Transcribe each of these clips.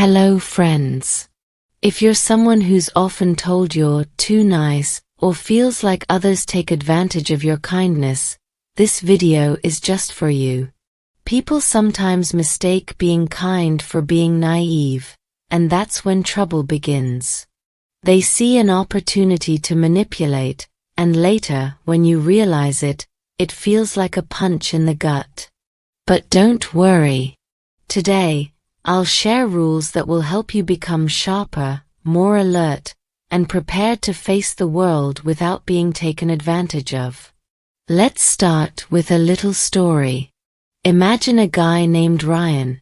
Hello friends. If you're someone who's often told you're too nice or feels like others take advantage of your kindness, this video is just for you. People sometimes mistake being kind for being naive, and that's when trouble begins. They see an opportunity to manipulate, and later, when you realize it, it feels like a punch in the gut. But don't worry. Today, I'll share rules that will help you become sharper, more alert, and prepared to face the world without being taken advantage of. Let's start with a little story. Imagine a guy named Ryan,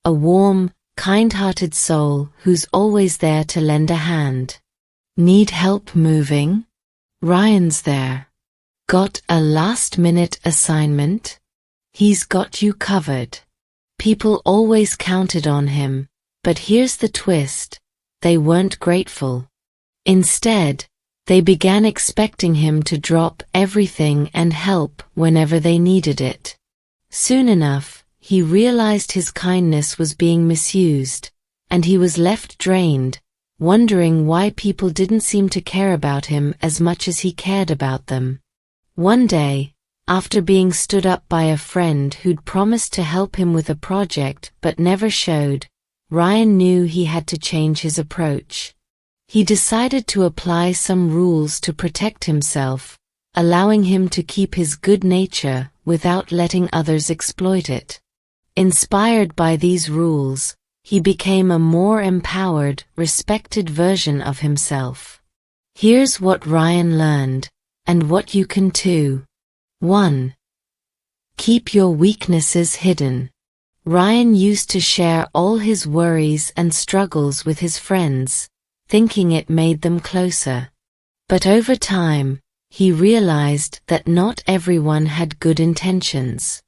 a warm, kind-hearted soul who's always there to lend a hand. Need help moving? Ryan's there. Got a last-minute assignment? He's got you covered. People always counted on him, but here's the twist: they weren't grateful. Instead, they began expecting him to drop everything and help whenever they needed it. Soon enough, he realized his kindness was being misused, and he was left drained, wondering why people didn't seem to care about him as much as he cared about them. One day, after being stood up by a friend who'd promised to help him with a project but never showed, Ryan knew he had to change his approach. He decided to apply some rules to protect himself, allowing him to keep his good nature without letting others exploit it. Inspired by these rules, he became a more empowered, respected version of himself. Here's what Ryan learned, and what you can too. 1. Keep your weaknesses hidden. Ryan used to share all his worries and struggles with his friends, thinking it made them closer. But over time, he realized that not everyone had good intentions.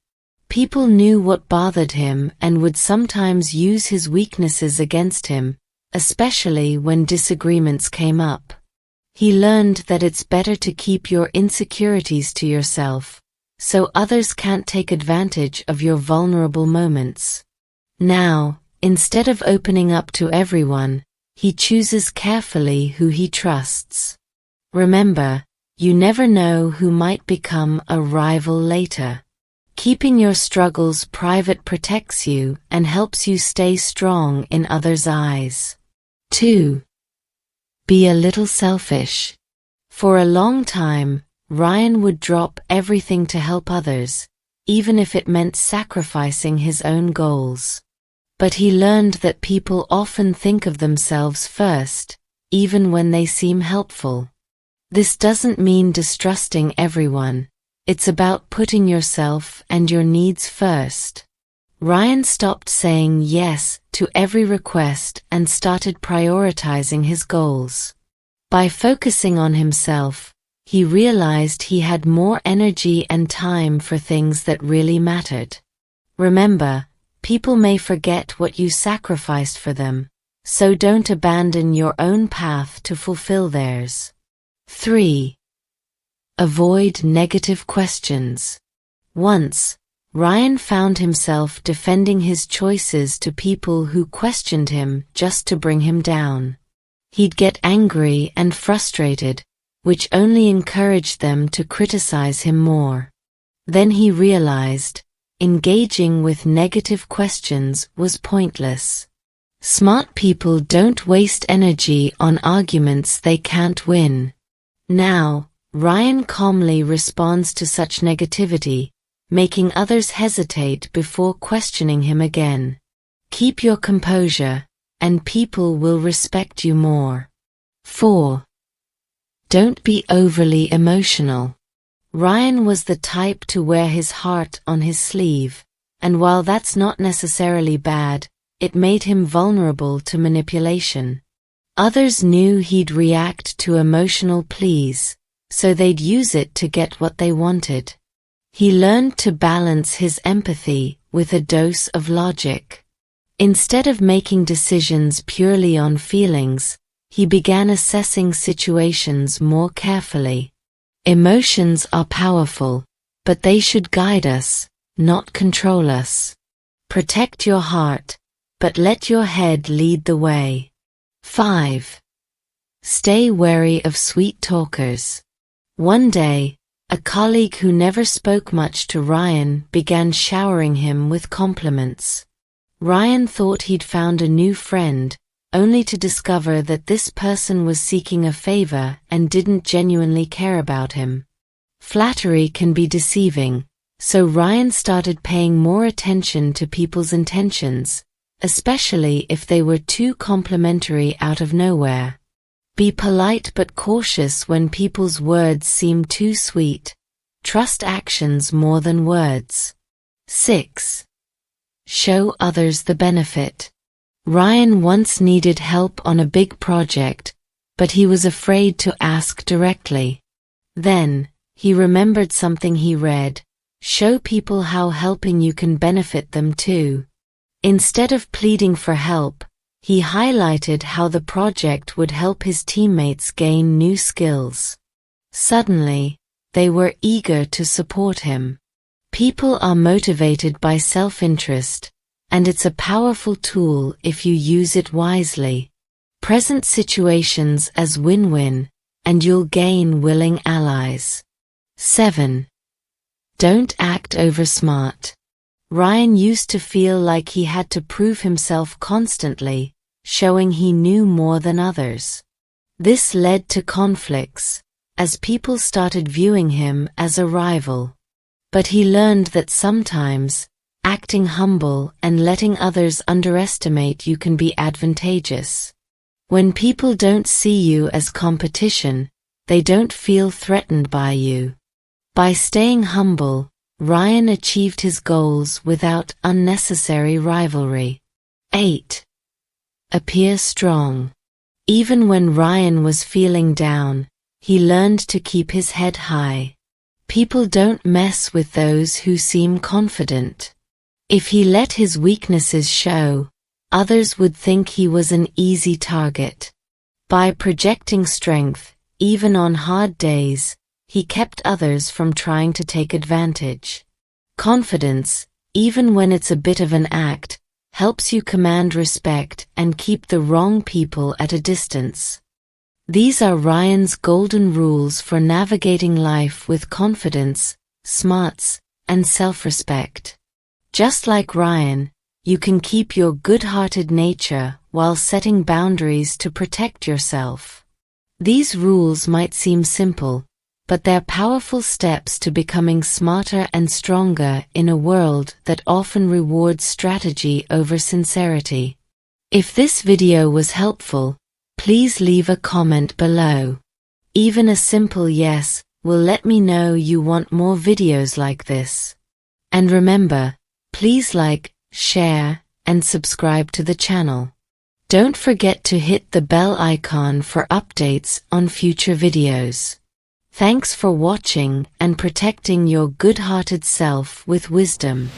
People knew what bothered him and would sometimes use his weaknesses against him, especially when disagreements came up. He learned that it's better to keep your insecurities to yourself, so others can't take advantage of your vulnerable moments. Now, instead of opening up to everyone, he chooses carefully who he trusts. Remember, you never know who might become a rival later. Keeping your struggles private protects you and helps you stay strong in others' eyes. 2. Be a little selfish. For a long time, Ryan would drop everything to help others, even if it meant sacrificing his own goals. But he learned that people often think of themselves first, even when they seem helpful. This doesn't mean distrusting everyone. It's about putting yourself and your needs first. Ryan stopped saying yes to every request and started prioritizing his goals. By focusing on himself, he realized he had more energy and time for things that really mattered. Remember, people may forget what you sacrificed for them, so don't abandon your own path to fulfill theirs. 3. Avoid negative questions. Once, Ryan found himself defending his choices to people who questioned him just to bring him down. He'd get angry and frustrated, which only encouraged them to criticize him more. Then he realized, engaging with negative questions was pointless. Smart people don't waste energy on arguments they can't win. Now, Ryan calmly responds to such negativity, making others hesitate before questioning him again. Keep your composure, and people will respect you more. 4. Don't be overly emotional. Ryan was the type to wear his heart on his sleeve, and while that's not necessarily bad, it made him vulnerable to manipulation. Others knew he'd react to emotional pleas, so they'd use it to get what they wanted. He learned to balance his empathy with a dose of logic. Instead of making decisions purely on feelings, he began assessing situations more carefully. Emotions are powerful, but they should guide us, not control us. Protect your heart, but let your head lead the way. 5. Stay wary of sweet talkers. One day, a colleague who never spoke much to Ryan began showering him with compliments. Ryan thought he'd found a new friend, only to discover that this person was seeking a favor and didn't genuinely care about him. Flattery can be deceiving, so Ryan started paying more attention to people's intentions, especially if they were too complimentary out of nowhere. Be polite but cautious when people's words seem too sweet. Trust actions more than words. 6. Show others the benefit. Ryan once needed help on a big project, but he was afraid to ask directly. Then, he remembered something he read: show people how helping you can benefit them too. Instead of pleading for help, he highlighted how the project would help his teammates gain new skills. Suddenly, they were eager to support him. People are motivated by self-interest, and it's a powerful tool if you use it wisely. Present situations as win-win, and you'll gain willing allies. 7. Don't act oversmart. Ryan used to feel like he had to prove himself constantly, showing he knew more than others. This led to conflicts, as people started viewing him as a rival. But he learned that sometimes, acting humble and letting others underestimate you can be advantageous. When people don't see you as competition, they don't feel threatened by you. By staying humble, Ryan achieved his goals without unnecessary rivalry. 8. Appear strong. Even when Ryan was feeling down, he learned to keep his head high. People don't mess with those who seem confident. If he let his weaknesses show, others would think he was an easy target. By projecting strength, even on hard days, he kept others from trying to take advantage. Confidence, even when it's a bit of an act, helps you command respect and keep the wrong people at a distance. These are Ryan's golden rules for navigating life with confidence, smarts, and self-respect. Just like Ryan, you can keep your good-hearted nature while setting boundaries to protect yourself. These rules might seem simple, but they're powerful steps to becoming smarter and stronger in a world that often rewards strategy over sincerity. If this video was helpful, please leave a comment below. Even a simple yes will let me know you want more videos like this. And remember, please like, share, and subscribe to the channel. Don't forget to hit the bell icon for updates on future videos. Thanks for watching and protecting your good-hearted self with wisdom.